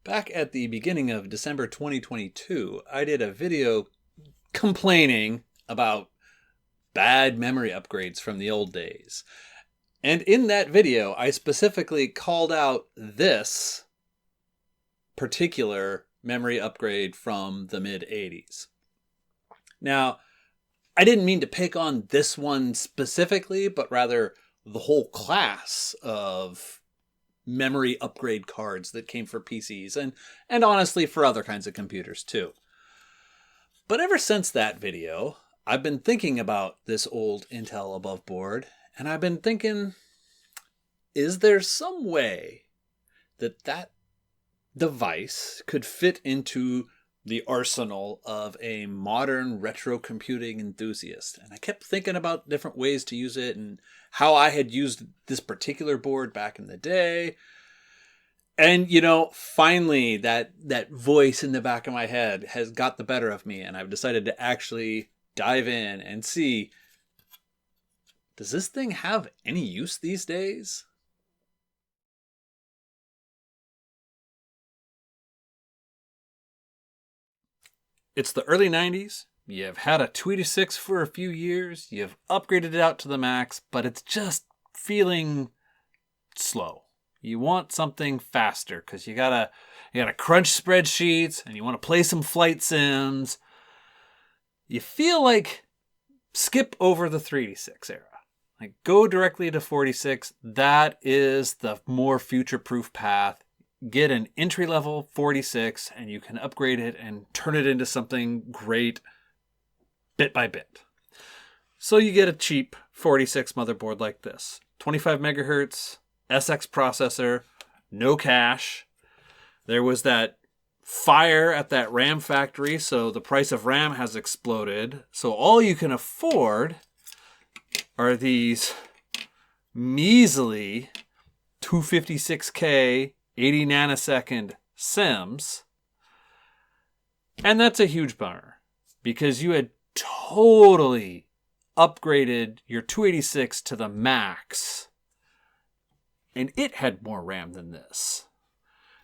Back at the beginning of December 2022, I did a video complaining about bad memory upgrades from the old days. And in that video, I specifically called out this particular memory upgrade from the mid 80s. Now, I didn't mean to pick on this one specifically, but rather the whole class of memory upgrade cards that came for PCs and honestly for other kinds of computers too. But ever since that video, I've been thinking about this old Intel above board, and I've been thinking, is there some way that that device could fit into the arsenal of a modern retro computing enthusiast? And I kept thinking about different ways to use it and how I had used this particular board back in the day. And, finally that voice in the back of my head has got the better of me, and I've decided to actually dive in and see, does this thing have any use these days? It's the early 90s. You've had a 286 for a few years. You've upgraded it out to the max, but it's just feeling slow. You want something faster because you gotta crunch spreadsheets and you want to play some flight sims. You feel like skip over the 386 era. Like go directly to 46. That is the more future-proof path. Get an entry-level 46 and you can upgrade it and turn it into something great bit by bit. So you get a cheap 46 motherboard like this. 25 megahertz, SX processor, no cache. There was that fire at that RAM factory, so the price of RAM has exploded. So all you can afford are these measly 256K 80 nanosecond sims. And that's a huge bummer because you had totally upgraded your 286 to the max and it had more RAM than this.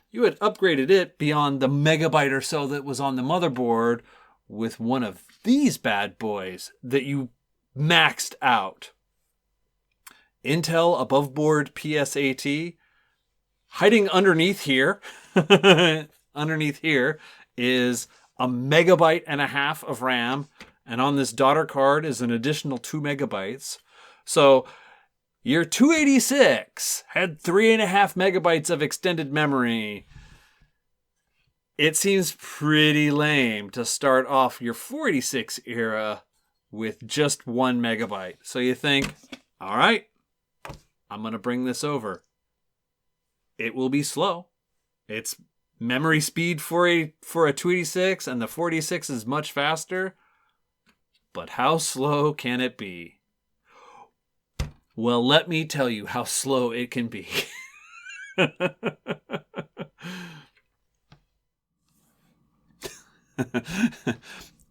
You had upgraded it beyond the megabyte or so that was on the motherboard with one of these bad boys that you maxed out. Intel above board PSAT. Hiding underneath here, underneath here is a megabyte and a half of RAM. And on this daughter card is an additional 2 megabytes. So your 286 had 3.5 megabytes of extended memory. It seems pretty lame to start off your 46 era with just 1 megabyte. So you think, all right, I'm going to bring this over. It will be slow. It's memory speed for a 286 and the 46 is much faster. But how slow can it be? Well, let me tell you how slow it can be.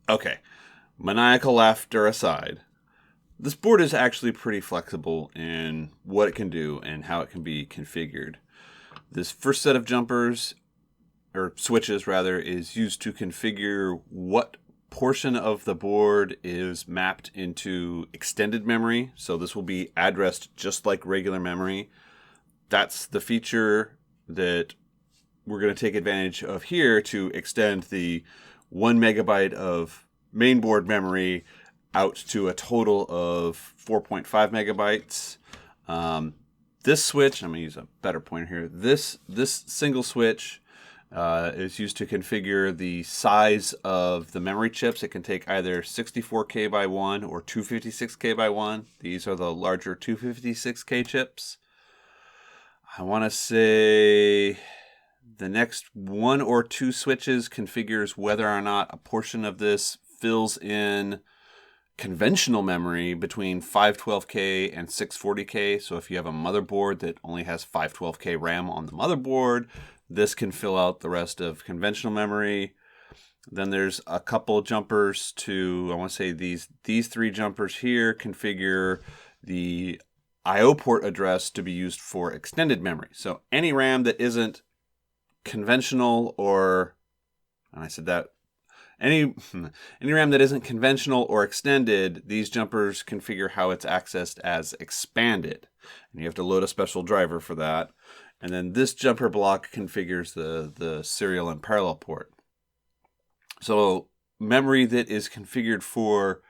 Okay, maniacal laughter aside, this board is actually pretty flexible in what it can do and how it can be configured. This first set of jumpers, or switches rather, is used to configure what portion of the board is mapped into extended memory. So this will be addressed just like regular memory. That's the feature that we're going to take advantage of here to extend the 1 megabyte of mainboard memory out to a total of 4.5 megabytes. This switch, I'm going to use a better pointer here. This single switch is used to configure the size of the memory chips. It can take either 64K by 1 or 256K by 1. These are the larger 256K chips. I want to say the next 1 or 2 switches configures whether or not a portion of this fills in conventional memory between 512K and 640K. So if you have a motherboard that only has 512K RAM on the motherboard, this can fill out the rest of conventional memory. Then there's a couple jumpers to, I want to say these 3 jumpers here configure the I/O port address to be used for extended memory. So any RAM that isn't conventional or, and I said that, any RAM that isn't conventional or extended, these jumpers configure how it's accessed as expanded. And you have to load a special driver for that. And then this jumper block configures the serial and parallel port. So memory that is configured for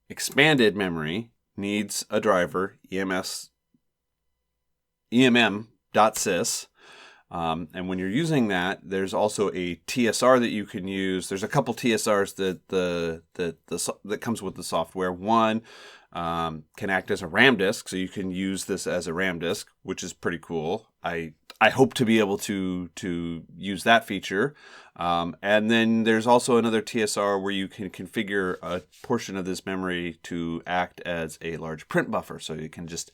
expanded memory needs a driver, EMM.sys. And when you're using that, there's also a TSR that you can use. There's a couple TSRs that comes with the software. One can act as a RAM disk, so you can use this as a RAM disk, which is pretty cool. I hope to be able to use that feature. And then there's also another TSR where you can configure a portion of this memory to act as a large print buffer, so you can just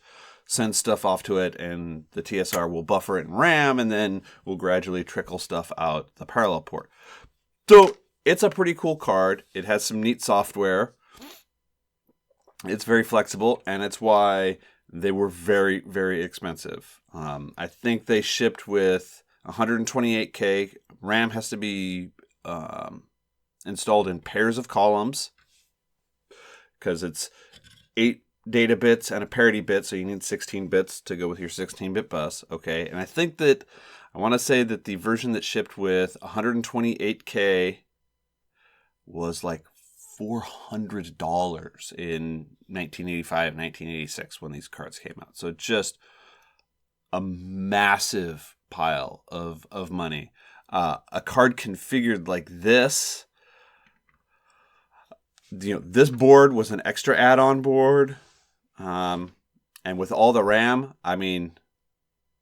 send stuff off to it, and the TSR will buffer it in RAM, and then will gradually trickle stuff out the parallel port. So it's a pretty cool card. It has some neat software. It's very flexible, and it's why they were very, very expensive. I think they shipped with 128K. RAM has to be installed in pairs of columns because it's 8 data bits and a parity bit, so you need 16 bits to go with your 16-bit bus. Okay, and I want to say that the version that shipped with 128K was like $400 in 1985, 1986 when these cards came out. So just a massive pile of money. A card configured like this, this board was an extra add-on board. And with all the RAM, I mean,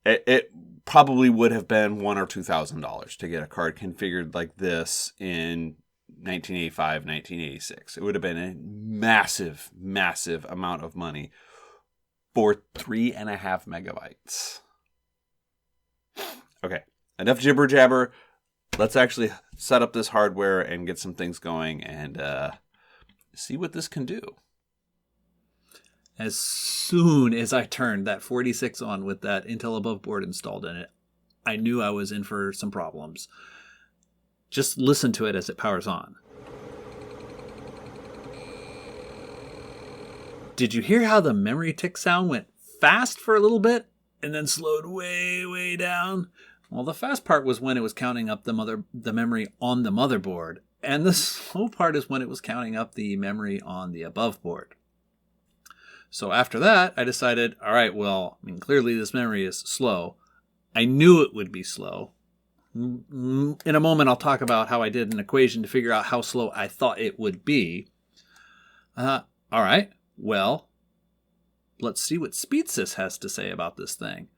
it probably would have been $1,000 or $2,000 to get a card configured like this in 1985, 1986. It would have been a massive, massive amount of money for 3.5 megabytes. Okay, enough jibber jabber. Let's actually set up this hardware and get some things going and see what this can do. As soon as I turned that 46 on with that Intel above board installed in it, I knew I was in for some problems. Just listen to it as it powers on. Did you hear how the memory tick sound went fast for a little bit and then slowed way, way down? Well, the fast part was when it was counting up the memory on the motherboard, and the slow part is when it was counting up the memory on the above board. So after that, I decided, all right, well, clearly this memory is slow. I knew it would be slow. In a moment, I'll talk about how I did an equation to figure out how slow I thought it would be. All right, well, let's see what SpeedSys has to say about this thing.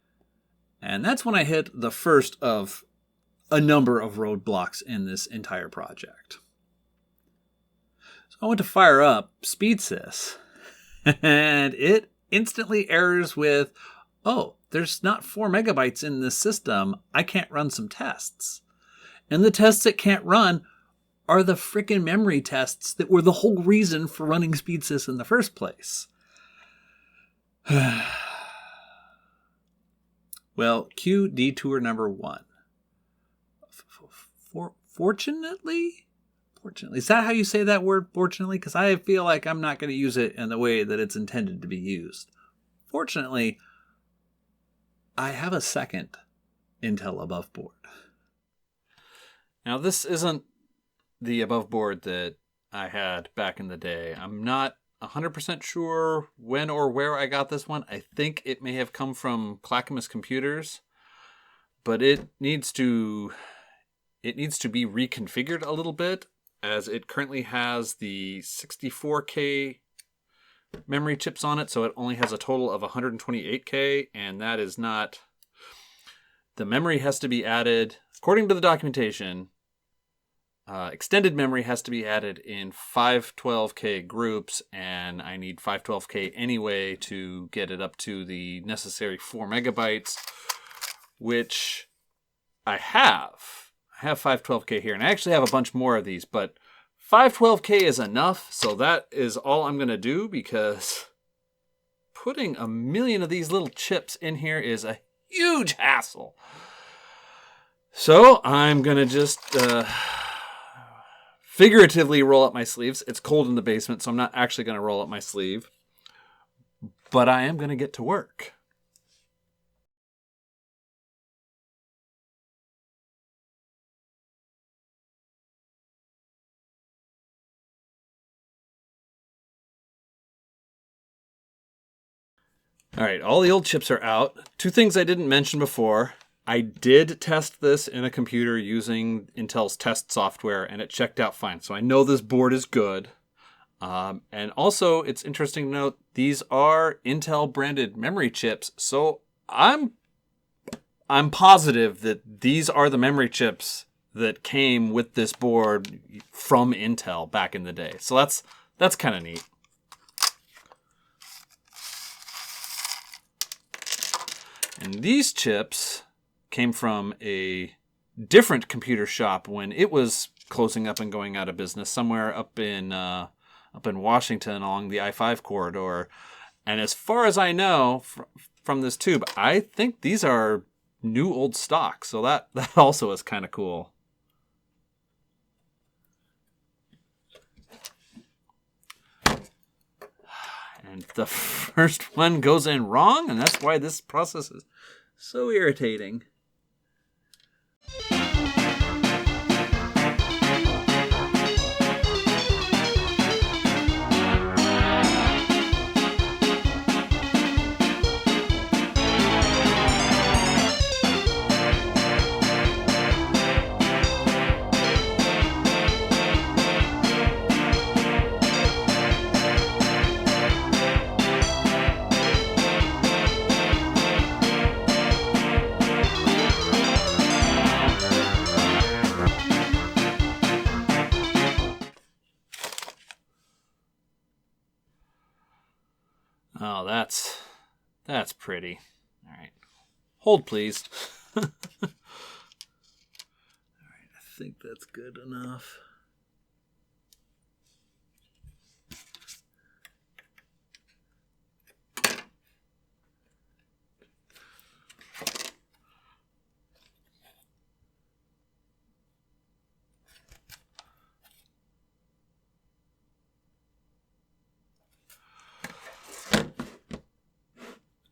And that's when I hit the first of a number of roadblocks in this entire project. So I went to fire up SpeedSys. And it instantly errors with, oh, there's not 4 megabytes in this system. I can't run some tests. And the tests it can't run are the frickin' memory tests that were the whole reason for running SpeedSys in the first place. Well, cue detour number 1. Fortunately, is that how you say that word, fortunately? Because I feel like I'm not going to use it in the way that it's intended to be used. Fortunately, I have a second Intel above board. Now, this isn't the above board that I had back in the day. I'm not 100% sure when or where I got this one. I think it may have come from Clackamas Computers, but it needs to be reconfigured a little bit, as it currently has the 64K memory chips on it, so it only has a total of 128K, and that is not... The memory has to be added, according to the documentation, extended memory has to be added in 512K groups, and I need 512K anyway to get it up to the necessary 4 megabytes, which I have. I have 512K here, and I actually have a bunch more of these, but 512K is enough, so that is all I'm going to do, because putting 1 million of these little chips in here is a huge hassle. So I'm going to just figuratively roll up my sleeves. It's cold in the basement, so I'm not actually going to roll up my sleeve. But I am going to get to work. All right, all the old chips are out. Two things I didn't mention before. I did test this in a computer using Intel's test software, and it checked out fine. So I know this board is good. And also, it's interesting to note these are Intel branded memory chips. So I'm positive that these are the memory chips that came with this board from Intel back in the day. So that's kind of neat. And these chips came from a different computer shop when it was closing up and going out of business somewhere up in Washington along the I-5 corridor. And as far as I know from this tube, I think these are new old stock. So that also is kind of cool. And the first one goes in wrong, and that's why this process is so irritating. Oh, that's pretty. All right. Hold, please. All right, I think that's good enough.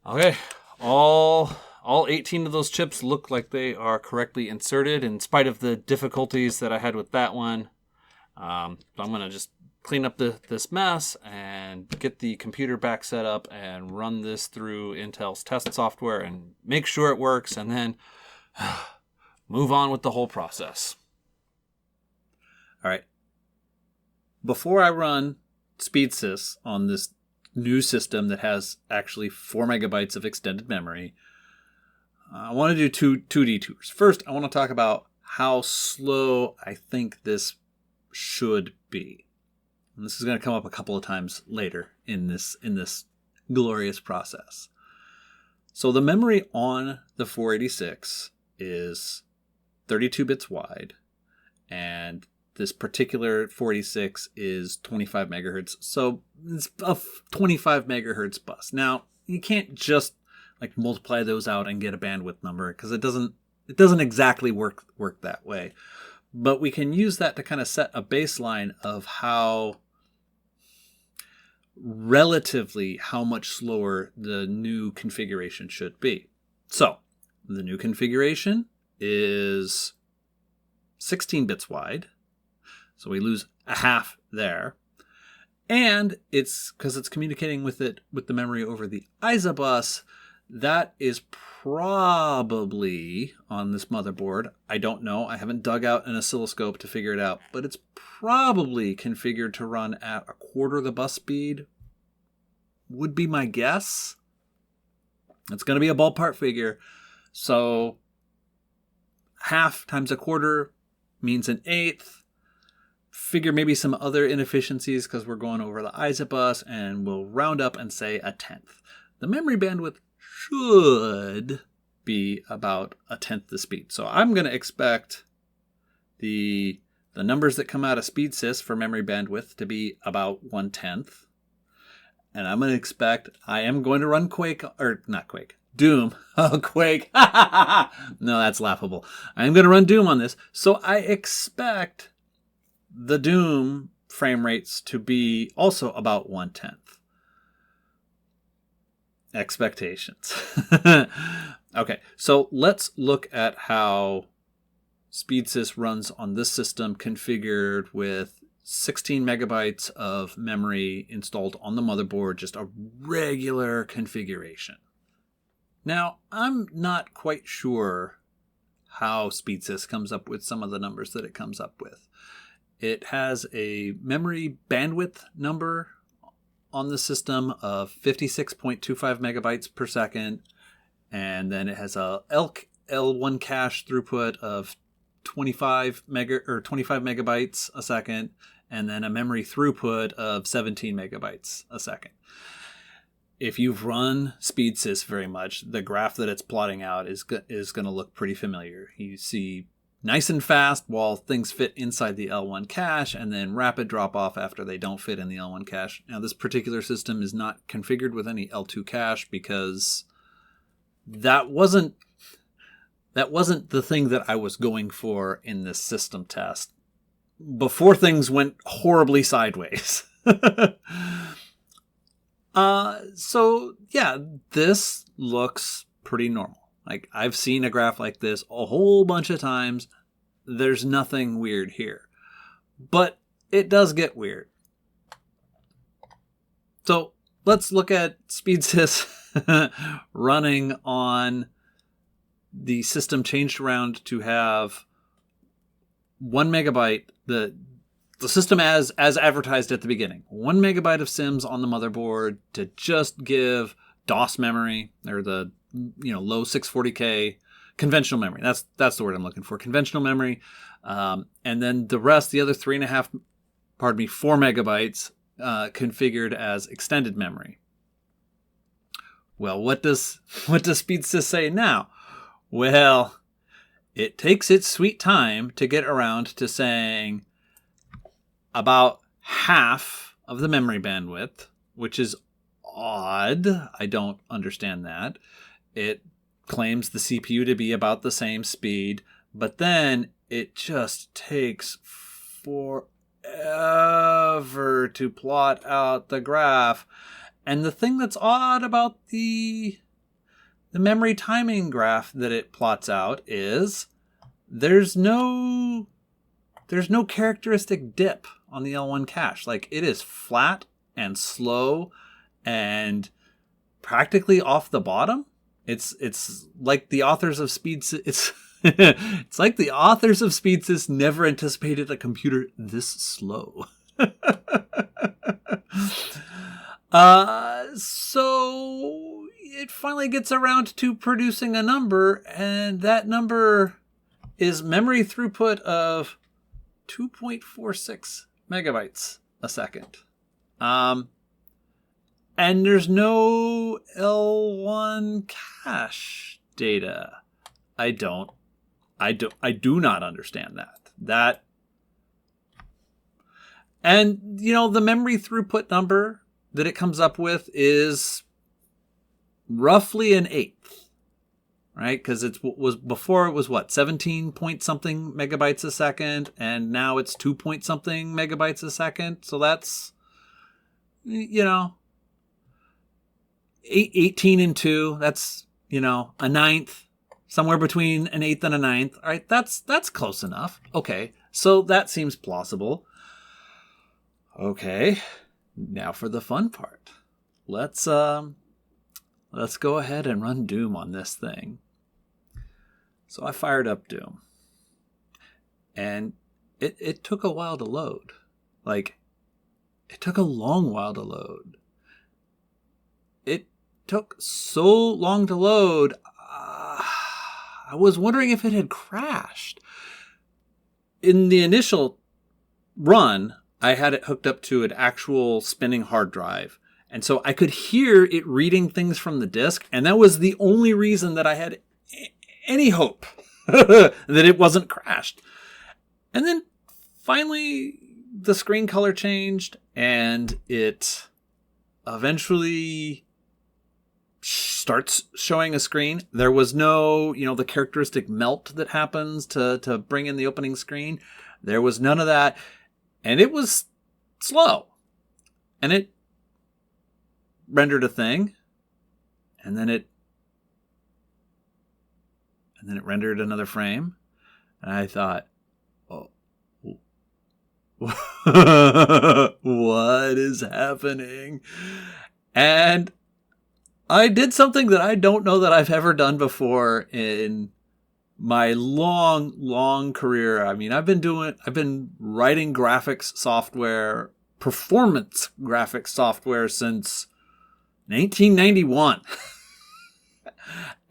Okay, all 18 of those chips look like they are correctly inserted in spite of the difficulties that I had with that one. So I'm going to just clean up this mess and get the computer back set up and run this through Intel's test software and make sure it works, and then move on with the whole process. All right. Before I run SpeedSys on this new system that has actually 4 megabytes of extended memory, I want to do two detours. First, I want to talk about how slow I think this should be. And this is going to come up a couple of times later in this glorious process. So the memory on the 486 is 32 bits wide, and this particular 486 is 25 megahertz. So it's a 25 megahertz bus. Now, you can't just like multiply those out and get a bandwidth number because it doesn't exactly work that way. But we can use that to kind of set a baseline of how much slower the new configuration should be. So the new configuration is 16 bits wide. So we lose a half there. And it's because it's communicating with the memory over the ISA bus. That is probably on this motherboard. I don't know. I haven't dug out an oscilloscope to figure it out, but it's probably configured to run at a quarter the bus speed, would be my guess. It's going to be a ballpark figure. So half times a quarter means an eighth. Figure maybe some other inefficiencies because we're going over the ISA bus, and we'll round up and say a tenth. The memory bandwidth should be about a tenth the speed. So I'm going to expect the numbers that come out of SpeedSys for memory bandwidth to be about 1/10. And I'm going to expect I am going to run Doom. Oh, Quake. No, that's laughable. I'm going to run Doom on this. So I expect the Doom frame rates to be also about 1/10. Expectations. Okay, so let's look at how SpeedSys runs on this system configured with 16 megabytes of memory installed on the motherboard, just a regular configuration. Now, I'm not quite sure how SpeedSys comes up with some of the numbers that it comes up with. It has a memory bandwidth number on the system of 56.25 megabytes per second, and then it has a L1 cache throughput of 25 megabytes a second, and then a memory throughput of 17 megabytes a second. If you've run SpeedSys very much, the graph that it's plotting out is going to look pretty familiar. You see nice and fast while things fit inside the L1 cache, and then rapid drop off after they don't fit in the L1 cache. Now, this particular system is not configured with any L2 cache because that wasn't the thing that I was going for in this system test before things went horribly sideways. So yeah, this looks pretty normal. Like, I've seen a graph like this a whole bunch of times. There's nothing weird here, but it does get weird. So let's look at SpeedSys running on the system changed around to have 1 megabyte, the system as advertised at the beginning, 1 megabyte of sims on the motherboard to just give DOS memory, or the low 640K conventional memory. That's the word I'm looking for. Conventional memory. And then the rest, the other 4 megabytes configured as extended memory. Well, what does SpeedSys say now? Well, it takes its sweet time to get around to saying about half of the memory bandwidth, which is odd. I don't understand that. It claims the CPU to be about the same speed, but then it just takes forever to plot out the graph. And the thing that's odd about the memory timing graph that it plots out is there's no characteristic dip on the L1 cache. Like, it is flat and slow and practically off the bottom. It's like the authors of SpeedSys. It's like the authors of SpeedSys never anticipated a computer this slow. So it finally gets around to producing a number, and that number is memory throughput of 2.46 megabytes a second. And there's no L1 cache data. I do not understand that. And the memory throughput number that it comes up with is roughly an eighth, right? Because before it was 17 point something megabytes a second, and now it's 2 point something megabytes a second. So that's 18 and 2. That's a ninth, somewhere between an eighth and a ninth. All right, that's close enough. Okay, so that seems plausible. Okay, now for the fun part. Let's go ahead and run Doom on this thing. So I fired up Doom, and it took a while to load. Like, it took a long while to load. It took so long to load, I was wondering if it had crashed. In the initial run, I had it hooked up to an actual spinning hard drive. And so I could hear it reading things from the disk, and that was the only reason that I had any hope that it wasn't crashed. And then finally, the screen color changed, and it eventually starts showing a screen. There was no, the characteristic melt that happens to bring in the opening screen. There was none of that. And it was slow. And it rendered a thing. And then it rendered another frame. And I thought, oh, what is happening? And I did something that I don't know that I've ever done before in my long, long career. I mean, I've been writing graphics software, performance graphics software since 1991.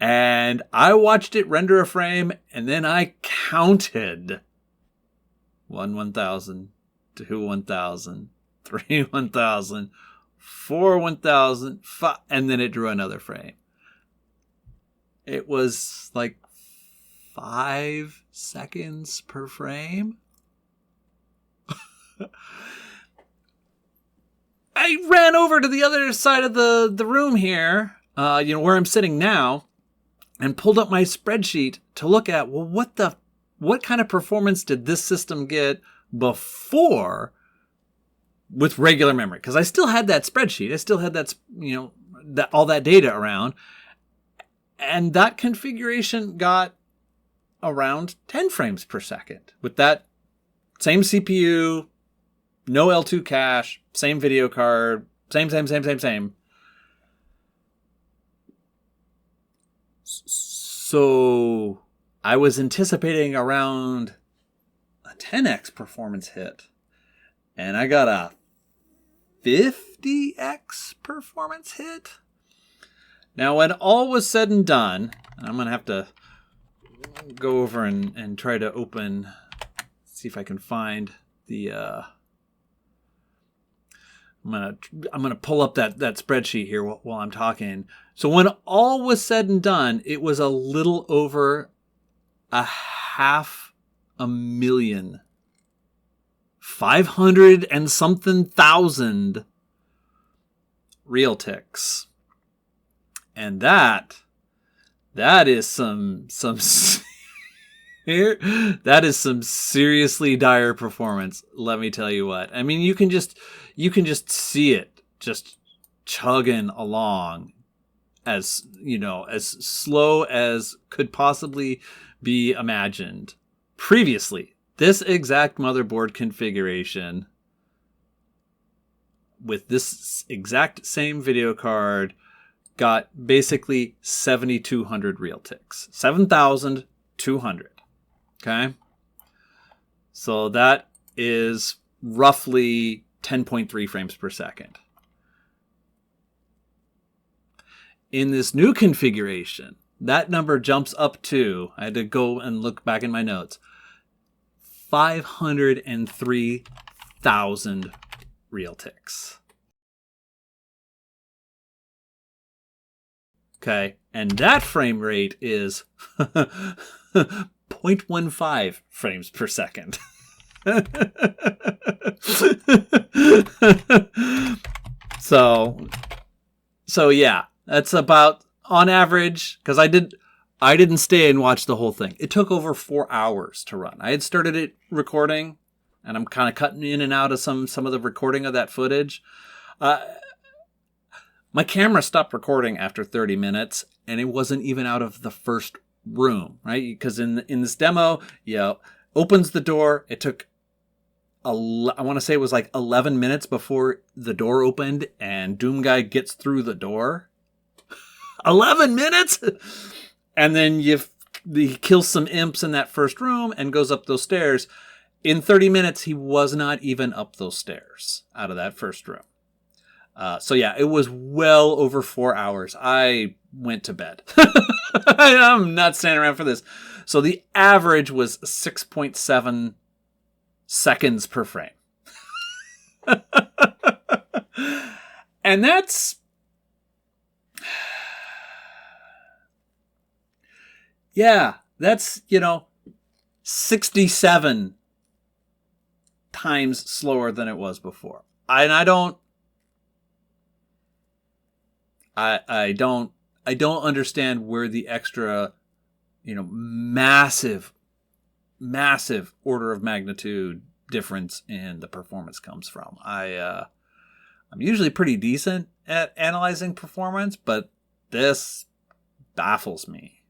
And I watched it render a frame, and then I counted 1,000, 2 1,000, 3 1,000, 4 1,000, 5, and then it drew another frame. It was like 5 seconds per frame. I ran over to the other side of the room here, where I'm sitting now, and pulled up my spreadsheet to look at, well, what kind of performance did this system get before with regular memory? Because I still had that spreadsheet. I still had that, all that data around. And that configuration got around 10 frames per second with that same CPU, no L2 cache, same video card, same. So I was anticipating around a 10x performance hit, and I got a 50x performance hit. Now, when all was said and done, I'm going to have to go over and try to see if I can find the... I'm gonna pull up that spreadsheet here while I'm talking. So when all was said and done, it was a little over 500,000, 500 and something thousand real ticks, and that is some that is some seriously dire performance. Let me tell you what. I mean, you can just see it just chugging along as slow as could possibly be imagined. Previously, this exact motherboard configuration with this exact same video card got basically 7,200 real ticks. 7,200. Okay? So that is roughly 10.3 frames per second. In this new configuration, that number jumps up to, I had to go and look back in my notes, 503,000 real ticks. Okay, and that frame rate is 0.15 frames per second. So yeah, that's about on average, because I didn't stay and watch the whole thing. It took over 4 hours to run. I had started it recording, and I'm kind of cutting in and out of some of the recording of that footage. My camera stopped recording after 30 minutes, and it wasn't even out of the first room, right? Because in this demo, opens the door. It took, I want to say it was like 11 minutes before the door opened, and Doom Guy gets through the door. 11 minutes? And then he kills some imps in that first room and goes up those stairs. In 30 minutes, he was not even up those stairs out of that first room. So yeah, it was well over 4 hours. I went to bed. I'm not standing around for this. So the average was 6.7 seconds per frame. And that's... yeah, that's, 67 times slower than it was before. I don't I don't understand where the extra, massive order of magnitude difference in the performance comes from. I'm usually pretty decent at analyzing performance, but this baffles me.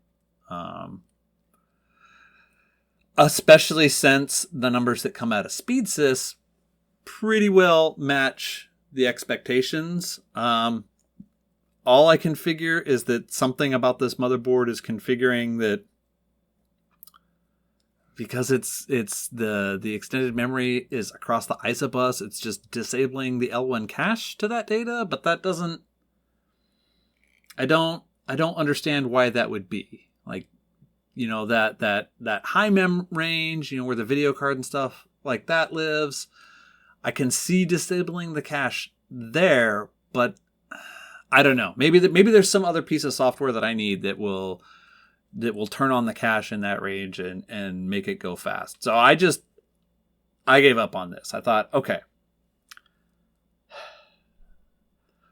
Especially since the numbers that come out of SpeedSys pretty well match the expectations. All I can figure is that something about this motherboard is configuring that, because it's the extended memory is across the ISA bus, it's just disabling the L1 cache to that data, but that doesn't, I don't understand why that would be. Like, that high mem range, where the video card and stuff like that lives, I can see disabling the cache there, but I don't know. Maybe there's some other piece of software that I need that will turn on the cache in that range and make it go fast. So I gave up on this. I thought, okay.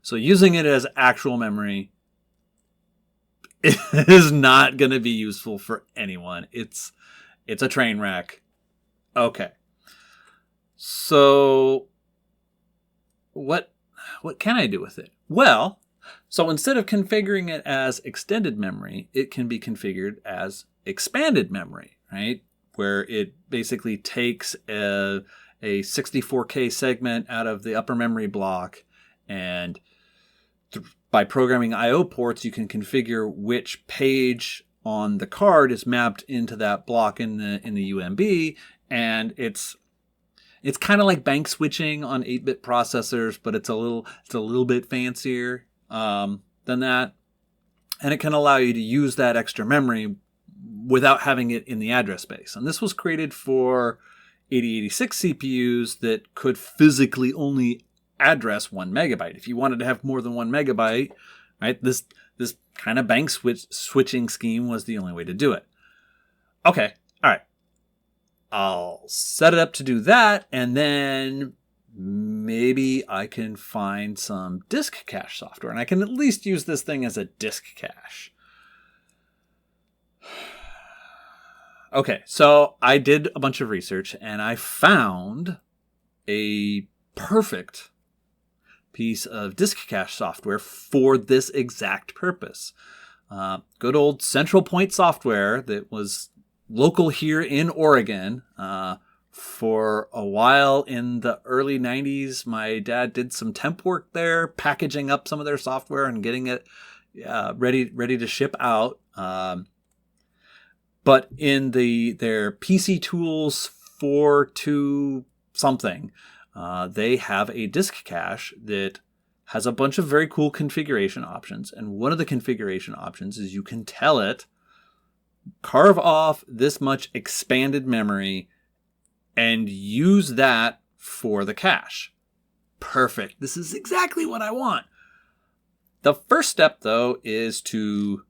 So using it as actual memory is not going to be useful for anyone. It's a train wreck. Okay. So what can I do with it? Well, so instead of configuring it as extended memory, it can be configured as expanded memory, right? Where it basically takes a 64K segment out of the upper memory block, and by programming I/O ports, you can configure which page on the card is mapped into that block in the UMB, and it's kind of like bank switching on 8-bit processors, but it's a little bit fancier than that, and it can allow you to use that extra memory without having it in the address space. And this was created for 8086 CPUs that could physically only address 1 megabyte. If you wanted to have more than 1 megabyte, right, this kind of bank switching scheme was the only way to do it. Okay, all right. I'll set it up to do that, and then maybe I can find some disk cache software, and I can at least use this thing as a disk cache. Okay, so I did a bunch of research, and I found a perfect piece of disk cache software for this exact purpose. Good old Central Point software that was local here in Oregon. For a while in the early 90s, my dad did some temp work there, packaging up some of their software and getting it ready to ship out. But in their PC Tools 4.2 something, they have a disk cache that has a bunch of very cool configuration options. And one of the configuration options is you can tell it, carve off this much expanded memory and use that for the cache. Perfect. This is exactly what I want. The first step, though, is to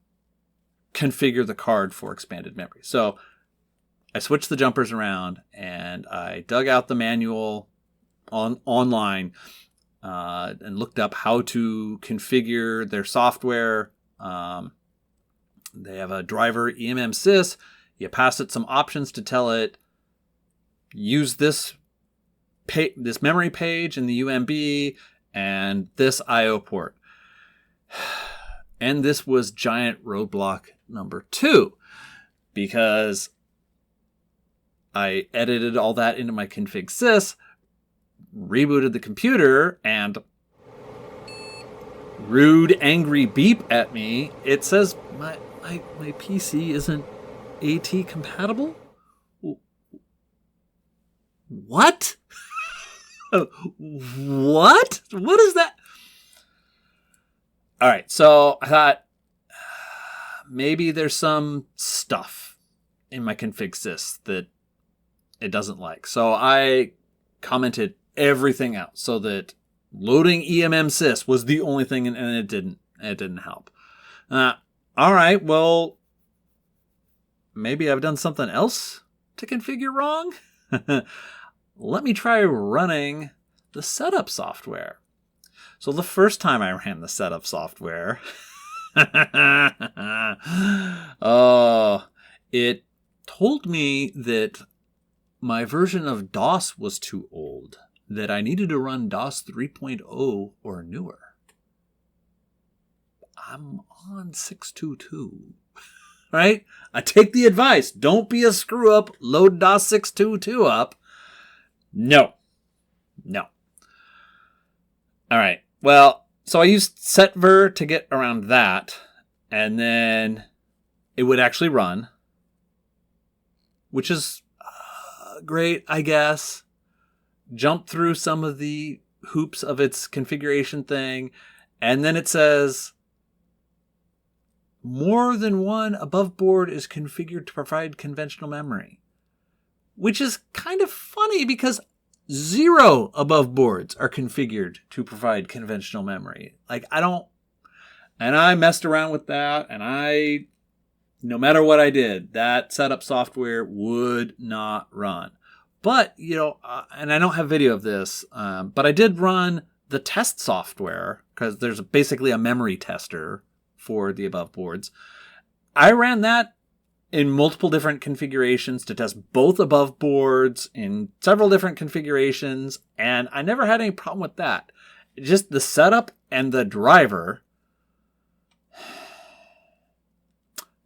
configure the card for expanded memory. So I switched the jumpers around and I dug out the manual online and looked up how to configure their software. They have a driver EMMsys. You pass it some options to tell it, use this memory page in the UMB and this I/O port. And this was giant roadblock number 2, because I edited all that into my config sys, rebooted the computer, and rude, angry beep at me. It says my PC isn't AT compatible? What? What? What is that? All right, so I thought maybe there's some stuff in my config sys that it doesn't like. So I commented everything out so that loading EMMsys was the only thing, and it didn't help. All right, well, maybe I've done something else to configure wrong. Let me try running the setup software. So the first time I ran the setup software, Oh, it told me that my version of DOS was too old, that I needed to run DOS 3.0 or newer. I'm on 622, right? I take the advice. Don't be a screw up. Load DOS 622 up. No. All right. Well, so I used setver to get around that, and then it would actually run, which is great, I guess. Jump through some of the hoops of its configuration thing, and then it says more than one above board is configured to provide conventional memory, which is kind of funny because 0 above boards are configured to provide conventional memory. And I messed around with that, and no matter what I did, that setup software would not run. But, and I don't have video of this, but I did run the test software, because there's basically a memory tester for the above boards. I ran that in multiple different configurations to test both above boards in several different configurations, and I never had any problem with that. Just the setup and the driver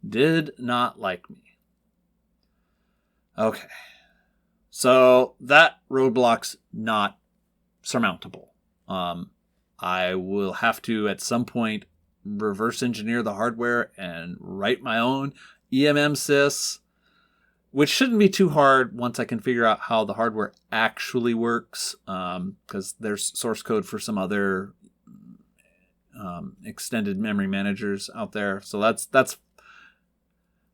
did not like me. Okay. So that roadblock's not surmountable. I will have to, at some point, reverse engineer the hardware and write my own eMMSys, which shouldn't be too hard once I can figure out how the hardware actually works, because there's source code for some other extended memory managers out there. So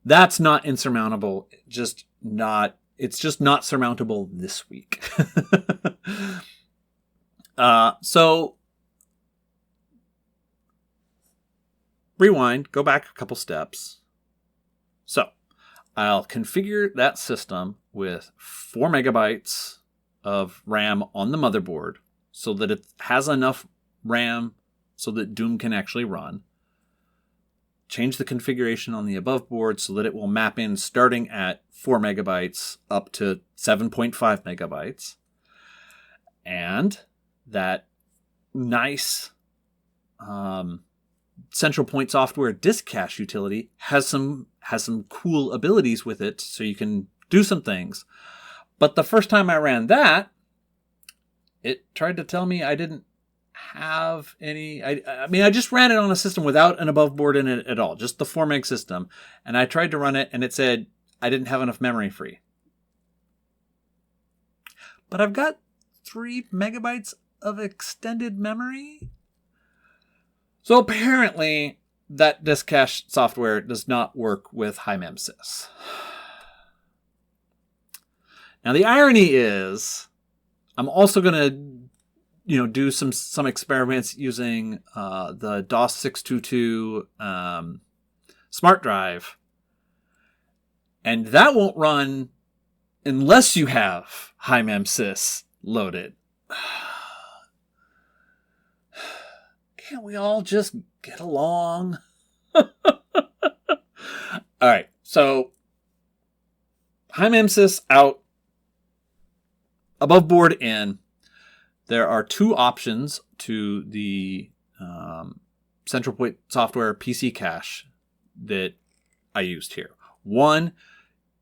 that's not insurmountable. It's just not surmountable this week. So rewind, go back a couple steps. So I'll configure that system with 4 megabytes of RAM on the motherboard so that it has enough RAM so that Doom can actually run. Change the configuration on the above board so that it will map in starting at 4 megabytes up to 7.5 megabytes. And that nice central point software disk cache utility has some cool abilities with it, so you can do some things. But the first time I ran that, it tried to tell me I didn't have any. I just ran it on a system without an above board in it at all, just the 4 meg system, and I tried to run it and it said I didn't have enough memory free. But I've got 3 megabytes of extended memory. So apparently that disk cache software does not work with HiMemSys. Now the irony is I'm also going to do some experiments using the DOS 622 smart drive, and that won't run unless you have HiMemSys loaded. Can't we all just get along? All right, so HiMemSys out, above board in. There are 2 options to the Central Point Software PC cache that I used here. One,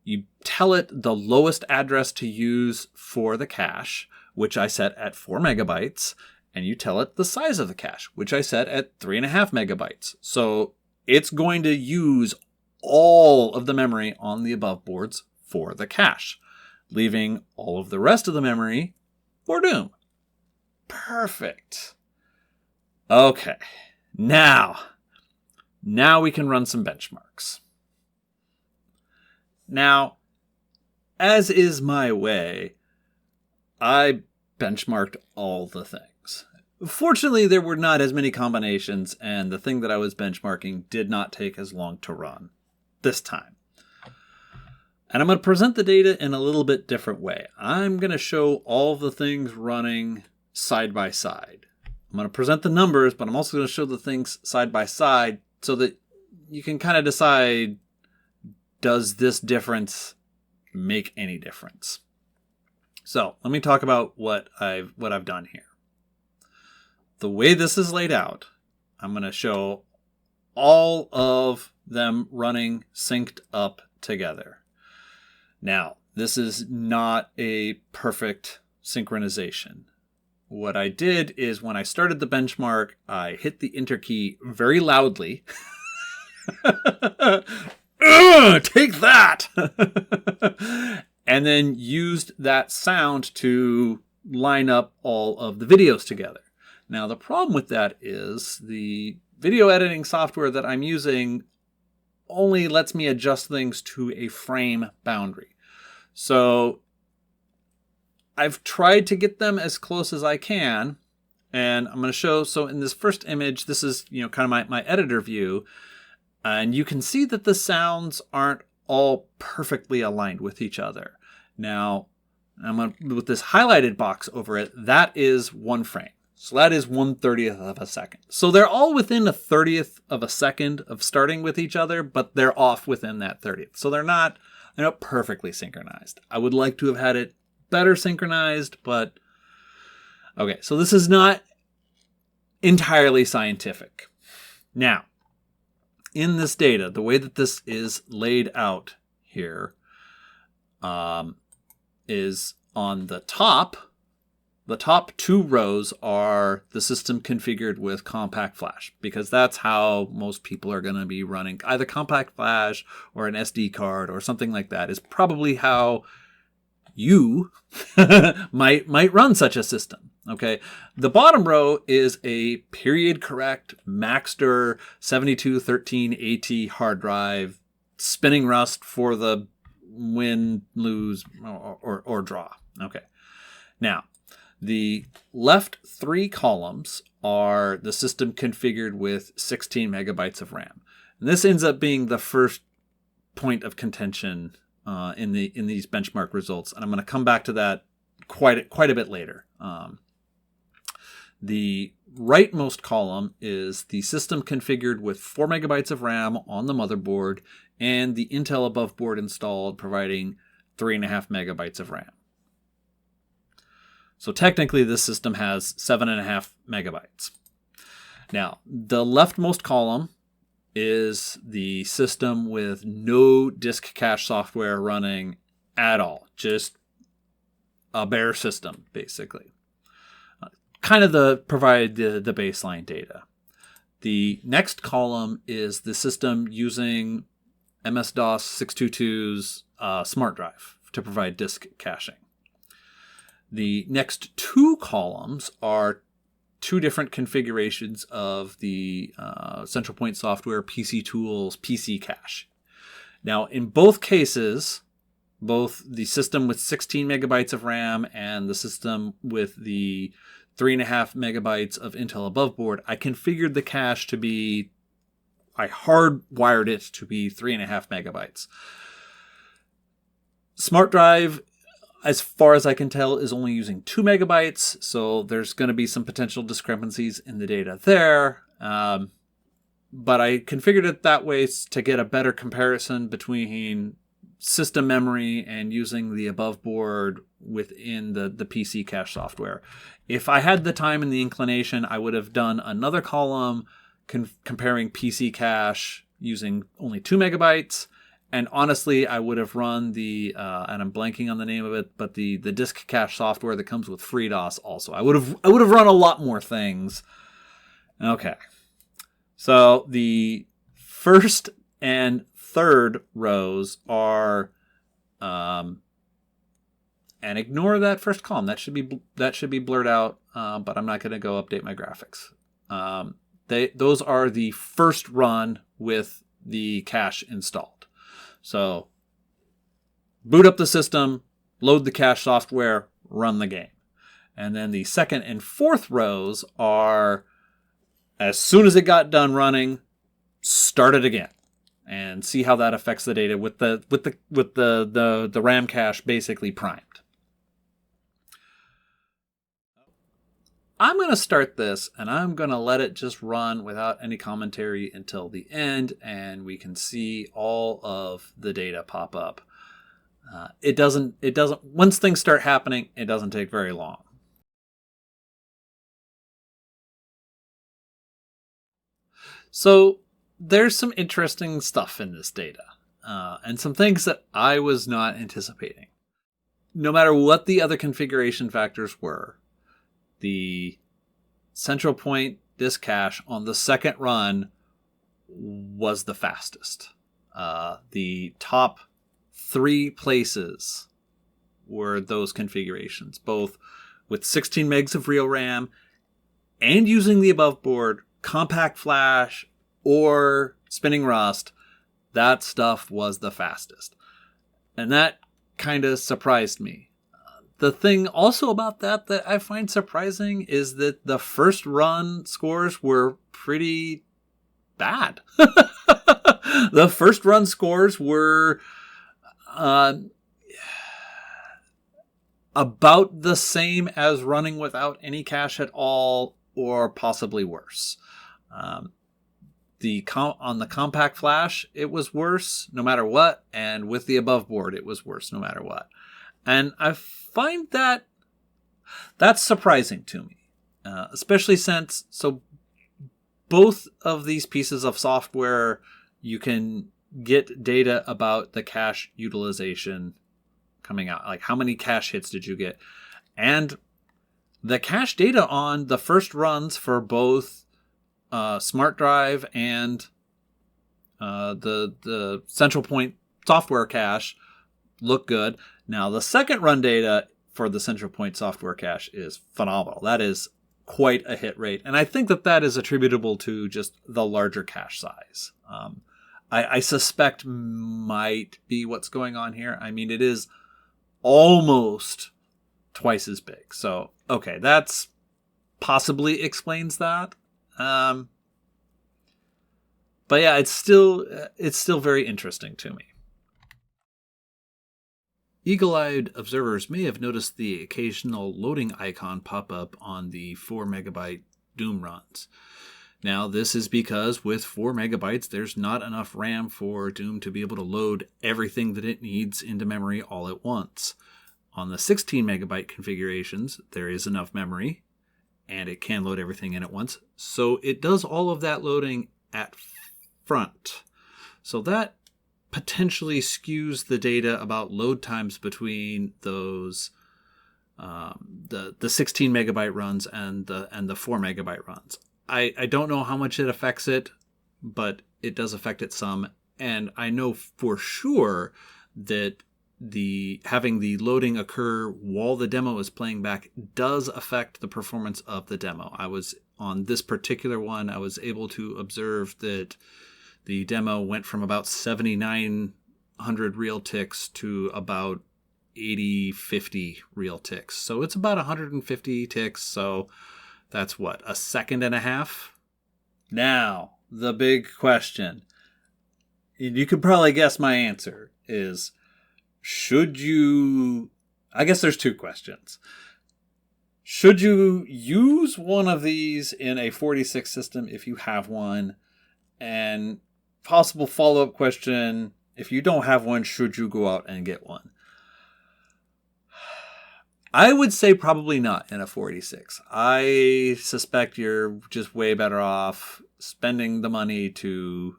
you tell it the lowest address to use for the cache, which I set at 4 megabytes, and you tell it the size of the cache, which I set at 3.5 megabytes. So it's going to use all of the memory on the above boards for the cache, leaving all of the rest of the memory for Doom. Perfect. Okay, now we can run some benchmarks. Now, as is my way, I benchmarked all the things. Fortunately, there were not as many combinations, and the thing that I was benchmarking did not take as long to run this time. And I'm going to present the data in a little bit different way. I'm going to show all the things running side by side. I'm going to present the numbers, but I'm also going to show the things side by side so that you can kind of decide, does this difference make any difference? So let me talk about what I've done here. The way this is laid out, I'm going to show all of them running synced up together. Now, this is not a perfect synchronization. What I did is when I started the benchmark, I hit the enter key very loudly. Take that! And then used that sound to line up all of the videos together. Now, the problem with that is the video editing software that I'm using only lets me adjust things to a frame boundary. So I've tried to get them as close as I can, and I'm going to show. So in this first image, this is kind of my editor view, and you can see that the sounds aren't all perfectly aligned with each other. Now, with this highlighted box over it, that is one frame. So that is 1/30th of a second. So they're all within 1/30th of a second of starting with each other, but they're off within that 30th. So they're not perfectly synchronized. I would like to have had it better synchronized, but okay. So this is not entirely scientific. Now, in this data, the way that this is laid out here is on the top. The top two rows are the system configured with compact flash, because that's how most people are going to be running. Either compact flash or an SD card or something like that is probably how you might run such a system. Okay. The bottom row is a period correct Maxter 7213 AT hard drive, spinning rust for the win, lose, or draw. Okay. Now, the left three columns are the system configured with 16 megabytes of RAM. And this ends up being the first point of contention in these benchmark results, and I'm going to come back to that quite a bit later. The rightmost column is the system configured with 4 megabytes of RAM on the motherboard and the Intel above board installed, providing 3.5 megabytes of RAM. So technically this system has 7.5 megabytes. Now, the leftmost column is the system with no disk cache software running at all. Just a bare system, basically. Kind of provide the baseline data. The next column is the system using MS-DOS 622's smart drive to provide disk caching. The next two columns are two different configurations of the Central Point Software PC Tools PC Cache. Now, in both cases, both the system with 16 megabytes of RAM and the system with the 3.5 megabytes of Intel above board, I configured the cache to be, I hardwired it to be 3.5 megabytes. Smart drive, as far as I can tell, is only using 2 megabytes, so there's going to be some potential discrepancies in the data there. But I configured it that way to get a better comparison between system memory and using the above board within the PC cache software. If I had the time and the inclination, I would have done another column comparing PC cache using only 2 megabytes. And honestly, I would have run the, and I'm blanking on the name of it, but the disk cache software that comes with FreeDOS also. I would have run a lot more things. Okay. So the first and third rows are, and ignore that first column. That should be blurred out, but I'm not going to go update my graphics. Those are the first run with the cache installed. So boot up the system, load the cache software, run the game. And then the second and fourth rows are, as soon as it got done running, start it again and see how that affects the data with the RAM cache basically primed. I'm going to start this and I'm going to let it just run without any commentary until the end, and we can see all of the data pop up. It doesn't, once things start happening, it doesn't take very long. So there's some interesting stuff in this data, and some things that I was not anticipating. No matter what the other configuration factors were, the central point disk cache on the second run was the fastest. The top 3 places were those configurations, both with 16 megs of real RAM and using the above board, compact flash, or spinning Rust. That stuff was the fastest. And that kind of surprised me. The thing also about that I find surprising is that the first run scores were pretty bad. The first run scores were about the same as running without any cache at all, or possibly worse. On the compact flash, it was worse no matter what, and with the above board, it was worse no matter what. And I find that's surprising to me, especially since both of these pieces of software, you can get data about the cache utilization coming out, like how many cache hits did you get, and the cache data on the first runs for both Smart Drive and the Central Point software cache look good. Now, the second run data for the Central Point software cache is phenomenal. That is quite a hit rate. And I think that is attributable to just the larger cache size. I suspect might be what's going on here. I mean, it is almost twice as big. So, okay, that's possibly explains that. But yeah, it's still very interesting to me. Eagle-eyed observers may have noticed the occasional loading icon pop up on the 4 megabyte Doom runs. Now, this is because with 4 megabytes, there's not enough RAM for Doom to be able to load everything that it needs into memory all at once. On the 16 megabyte configurations, there is enough memory, and it can load everything in at once. So it does all of that loading at front. So that potentially skews the data about load times between those the 16 megabyte runs and the 4 megabyte runs. I don't know how much it affects it, but it does affect it some. And I know for sure that having the loading occur while the demo is playing back does affect the performance of the demo. I was on this particular one, I was able to observe that the demo went from about 7,900 real ticks to about 8,050 real ticks. So it's about 150 ticks. So that's what, a second and a half? Now, the big question. You could probably guess my answer is, should you... I guess there's 2 questions. Should you use one of these in a 46 system if you have one? And possible follow-up question, if you don't have one, should you go out and get one? I would say probably not in a 46. I suspect you're just way better off spending the money to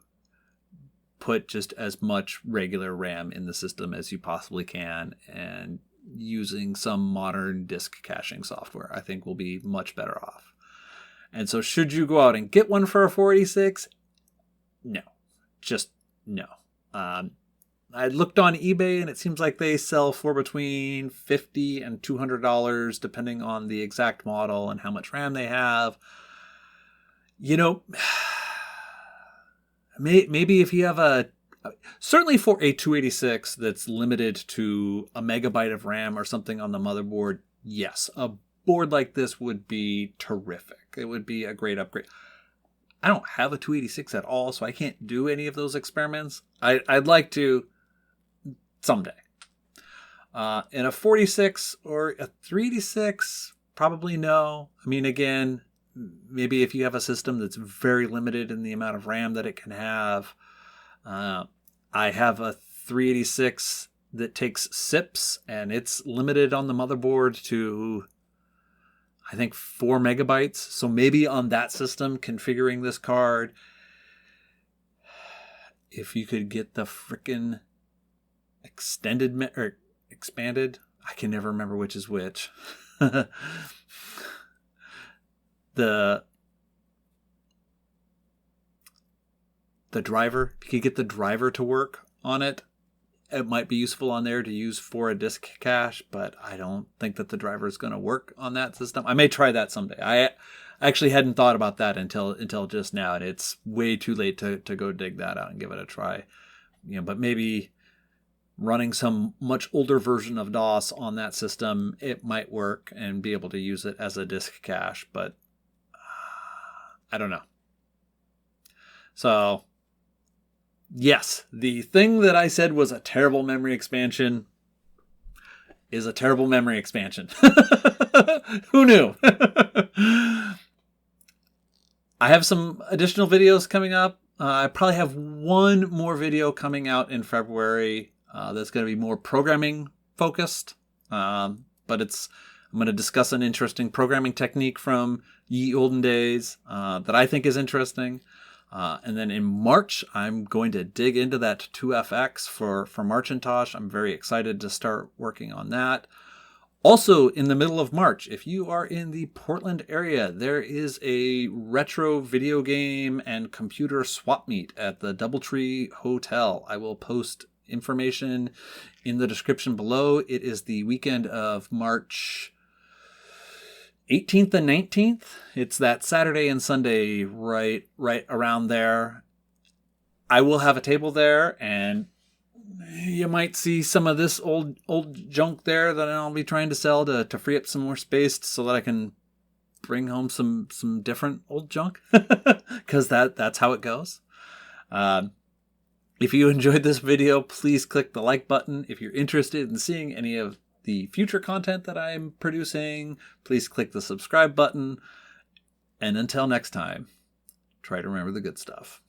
put just as much regular RAM in the system as you possibly can, and using some modern disk caching software, I think will be much better off. And so should you go out and get one for a 46? No. Just no. I looked on eBay and it seems like they sell for between $50 and $200 depending on the exact model and how much RAM they have. You know, maybe if you have certainly for a 286 that's limited to a megabyte of RAM or something on the motherboard, yes, a board like this would be terrific. It would be a great upgrade. I don't have a 286 at all, so I can't do any of those experiments. I'd like to someday. In a 46 or a 386, Probably no. I mean, again, maybe if you have a system that's very limited in the amount of RAM that it can have. I have a 386 that takes SIPs, and it's limited on the motherboard to, I think, 4 megabytes. So maybe on that system, configuring this card, if you could get the frickin' or expanded, I can never remember which is which. the driver, if you could get the driver to work on it, it might be useful on there to use for a disk cache, but I don't think that the driver is going to work on that system. I may try that someday. I actually hadn't thought about that until just now, and it's way too late to go dig that out and give it a try. But maybe running some much older version of DOS on that system, it might work and be able to use it as a disk cache, but I don't know. So, yes, the thing that I said was a terrible memory expansion is a terrible memory expansion. Who knew? I have some additional videos coming up. I probably have one more video coming out in February that's going to be more programming focused. But I'm going to discuss an interesting programming technique from ye olden days that I think is interesting. And then in March, I'm going to dig into that 2FX for Marcintosh. I'm very excited to start working on that. Also, in the middle of March, if you are in the Portland area, there is a retro video game and computer swap meet at the Doubletree Hotel. I will post information in the description below. It is the weekend of March 18th and 19th. It's that Saturday and Sunday right around there. I will have a table there, and you might see some of this old junk there that I'll be trying to sell to free up some more space so that I can bring home some different old junk, because that's how it goes. If you enjoyed this video, please click the like button. If you're interested in seeing any of the future content that I'm producing, please click the subscribe button. And until next time, try to remember the good stuff.